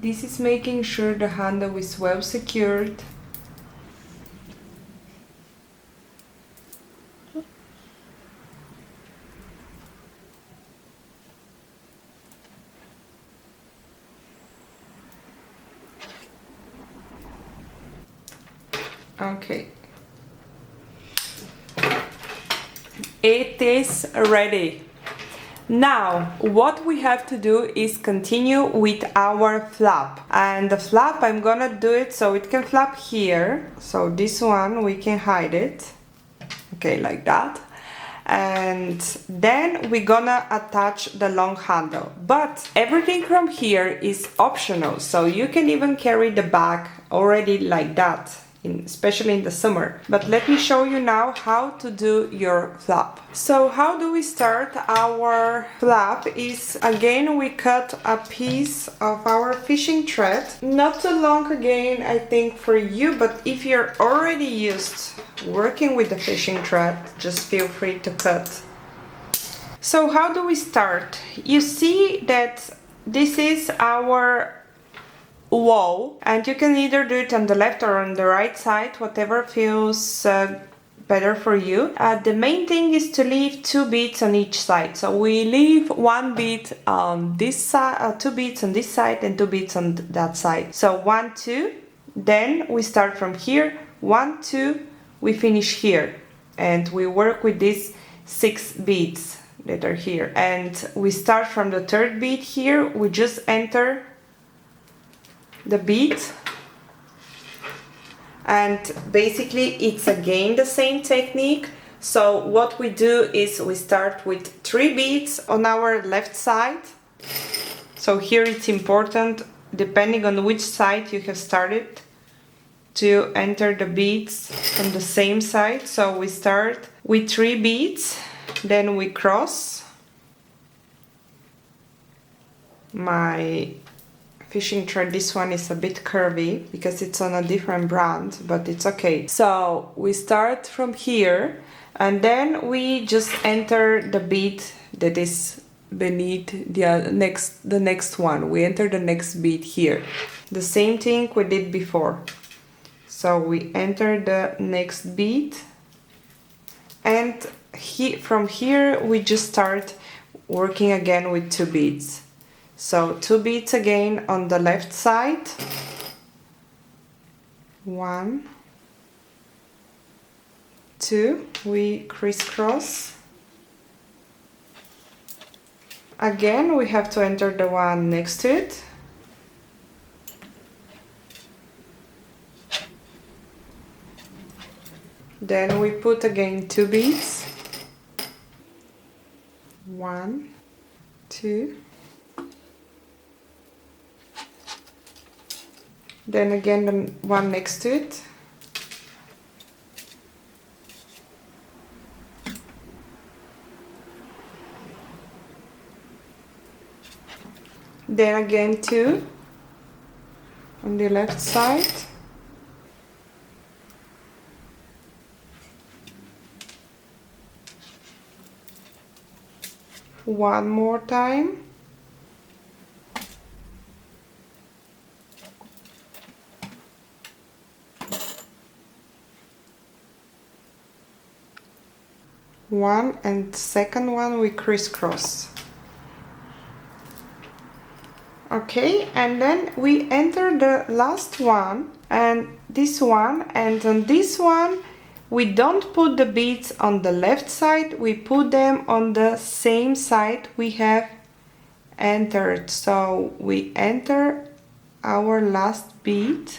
This is making sure the handle is well secured. Okay, it is ready. Now what we have to do is continue with our flap, and the flap I'm gonna do it so it can flap here. So this one we can hide it, okay, like that. And then we're gonna attach the long handle, but everything from here is optional, so you can even carry the bag already like that, especially in the summer. But let me show you now how to do your flap. So how do we start our flap is, again, we cut a piece of our fishing thread. Not too long again, I think, for you, but if you're already used working with the fishing thread, just feel free to cut. So how do we start? You see that this is our wall, and you can either do it on the left or on the right side, whatever feels better for you. The main thing is to leave 2 beads on each side. So we leave 1 bead on this side, 2 beads on this side and 2 beads on that side. So 1, 2, then we start from here, 1, 2, we finish here, and we work with these 6 beads that are here. And we start from the 3rd bead here, we just enter the bead, and basically it's again the same technique. So what we do is we start with 3 beads on our left side. So here it's important, depending on which side you have started, to enter the beads from the same side. So we start with 3 beads, then we cross. My fishing thread, this one is a bit curvy because it's on a different brand, but it's okay. So we start from here, and then we just enter the bead that is beneath the next one. We enter the next bead here. The same thing we did before. So we enter the next bead, and from here we just start working again with 2 beads. So 2 beads again on the left side. 1, 2, we crisscross. Again, we have to enter the one next to it. Then we put again 2 beads. 1, 2. Then again the one next to it. Then again 2 on the left side. One more time. One, and second one we crisscross. Okay, and then we enter the last one and this one, and on this one we don't put the beads on the left side, we put them on the same side we have entered. So we enter our last bead,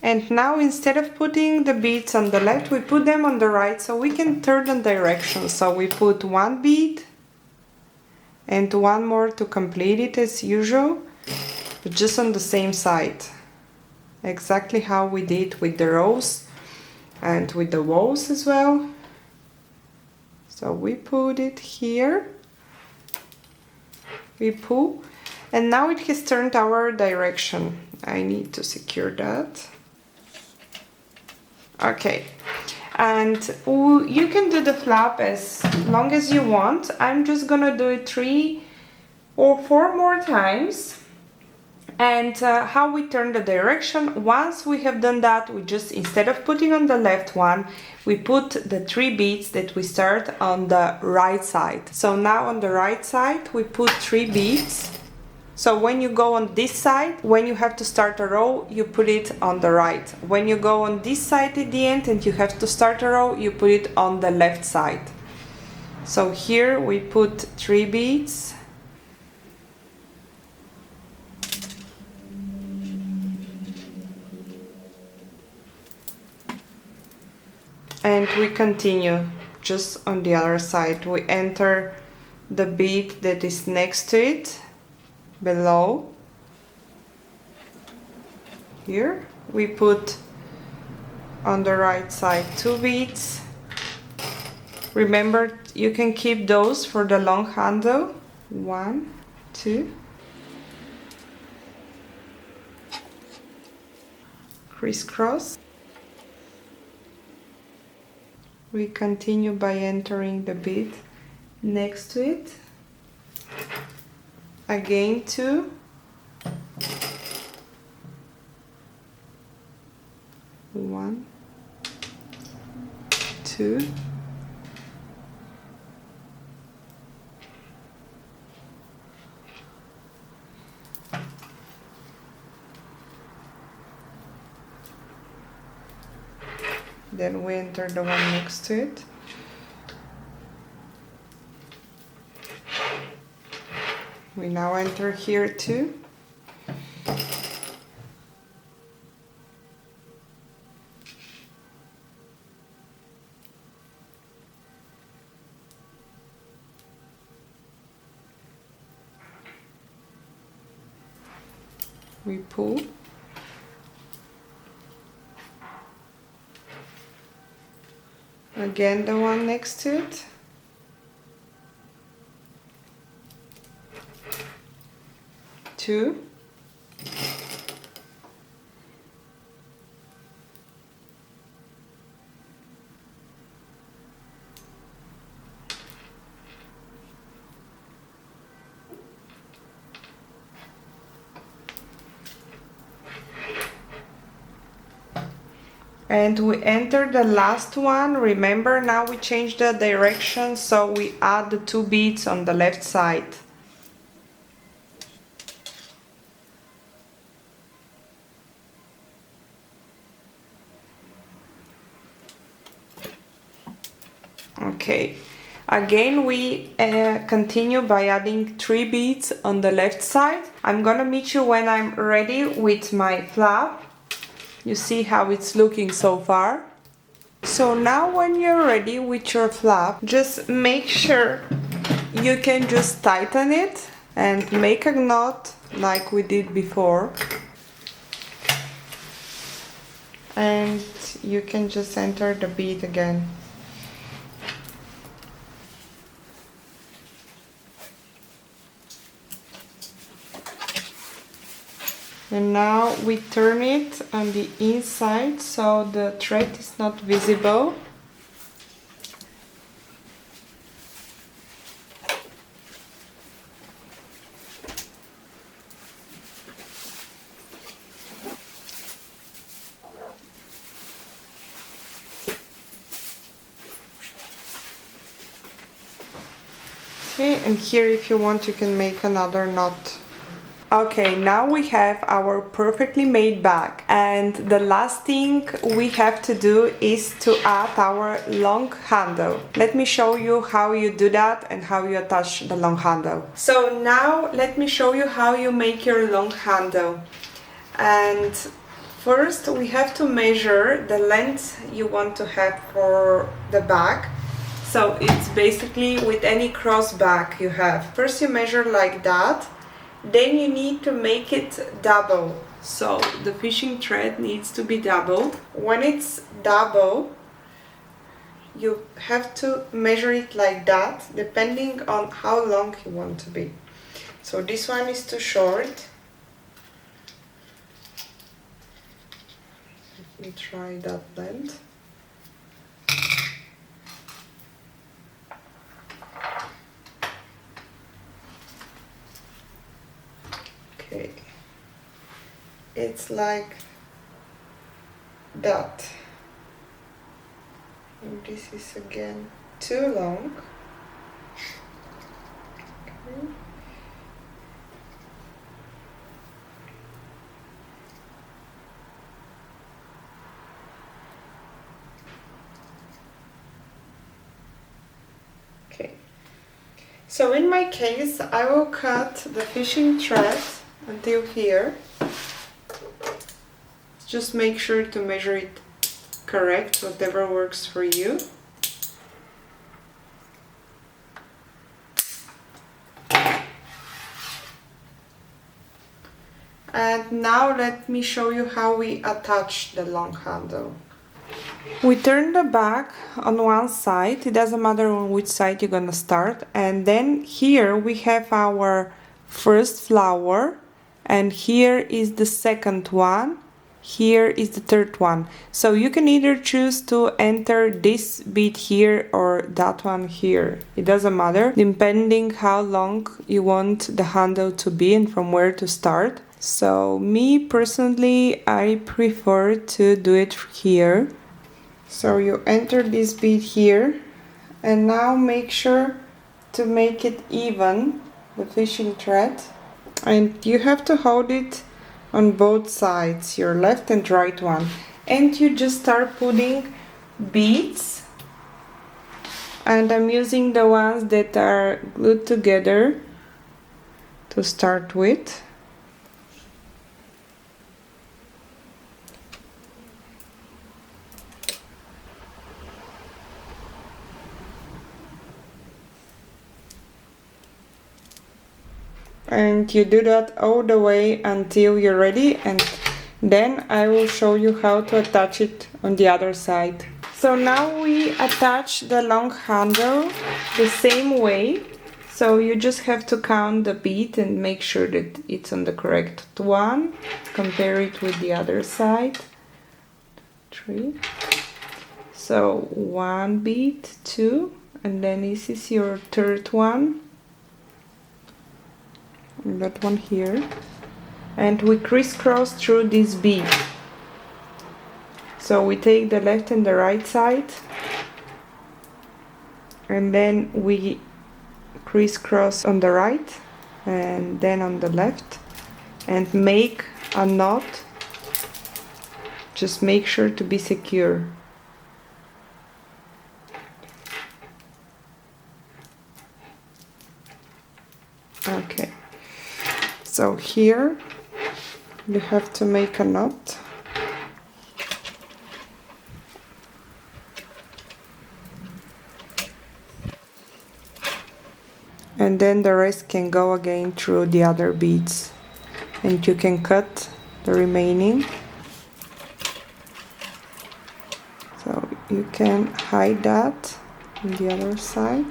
and now instead of putting the beads on the left, we put them on the right, so we can turn the direction. So we put 1 bead and 1 more to complete it as usual, but just on the same side. Exactly how we did with the rows and with the walls as well. So we put it here, we pull, and now it has turned our direction. I need to secure that. Okay, and you can do the flap as long as you want. I'm just gonna do it 3 or 4 more times. And how we turn the direction, once we have done that, we just, instead of putting on the left one, we put the 3 beads that we start on the right side. So now on the right side we put 3 beads. So when you go on this side, when you have to start a row, you put it on the right. When you go on this side at the end and you have to start a row, you put it on the left side. So here we put 3 beads. And we continue just on the other side. We enter the bead that is next to it, below. Here we put on the right side 2 beads. Remember, you can keep those for the long handle. 1, 2. Crisscross. We continue by entering the bead next to it. Again 2. 1, 2, then we enter the one next to it. We now enter here too. We pull. Again, the one next to it. Two. And we enter the last one. Remember, now we change the direction, so we add the 2 beads on the left side. Okay, again we continue by adding 3 beads on the left side. I'm gonna meet you when I'm ready with my flap. You see how it's looking so far. So now when you're ready with your flap, just make sure you can just tighten it and make a knot like we did before. And you can just enter the bead again. And now we turn it on the inside so the thread is not visible. Okay, and here if you want you can make another knot. Okay, now we have our perfectly made bag, and the last thing we have to do is to add our long handle. Let me show you how you do that and how you attach the long handle. So now let me show you how you make your long handle. And first we have to measure the length you want to have for the bag. So it's basically with any cross bag you have. First you measure like that. Then you need to make it double. So the fishing thread needs to be double. When it's double, you have to measure it like that, depending on how long you want to be. So this one is too short. Let me try that length. Okay, it's like that. And this is again too long. Okay. Okay. So in my case, I will cut the fishing thread until here. Just make sure to measure it correct, whatever works for you. And now let me show you how we attach the long handle. We turn the bag on one side, it doesn't matter on which side you're gonna start, and then here we have our first flower, and here is the second one, here is the third one. So you can either choose to enter this bead here or that one here. It doesn't matter, depending how long you want the handle to be and from where to start. So me personally, I prefer to do it here. So you enter this bead here, and now make sure to make it even, the fishing thread. And you have to hold it on both sides, your left and right one. And you just start putting beads. And I'm using the ones that are glued together to start with. And you do that all the way until you're ready, and then I will show you how to attach it on the other side. So now we attach the long handle the same way. So you just have to count the bead and make sure that it's on the correct one. Compare it with the other side. 3. So 1 bead, 2, and then this is your third one. And that one here. And we crisscross through this bead. So we take the left and the right side, and then we crisscross on the right and then on the left and make a knot. Just make sure to be secure. Okay, so here you have to make a knot. And then the rest can go again through the other beads, and you can cut the remaining. So you can hide that on the other side.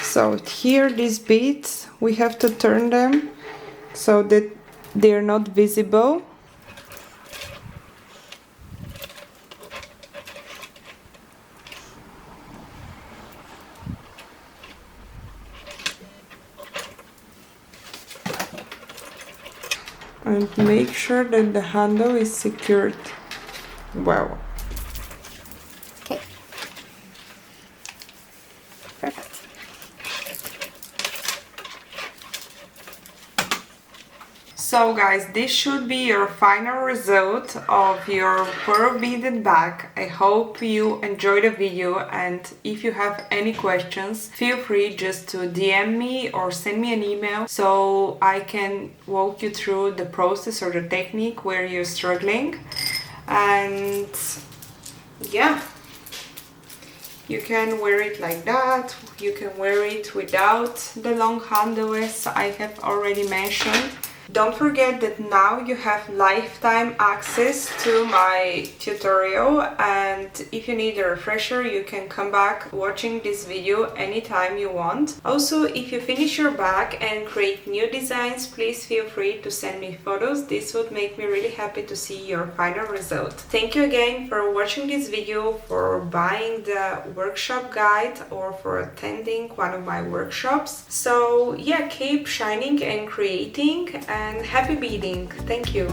So here these beads, we have to turn them so that they're not visible. And make sure that the handle is secured well. Okay. Perfect. So guys, this should be your final result of your pearl beaded bag. I hope you enjoyed the video, and if you have any questions, feel free just to DM me or send me an email so I can walk you through the process or the technique where you're struggling. And yeah, you can wear it like that, you can wear it without the long handle as I have already mentioned. Don't forget that now you have lifetime access to my tutorial, and if you need a refresher you can come back watching this video anytime you want. Also, if you finish your bag and create new designs, please feel free to send me photos. This would make me really happy to see your final result. Thank you again for watching this video, for buying the workshop guide, or for attending one of my workshops. So yeah, keep shining and creating, and happy beading. Thank you.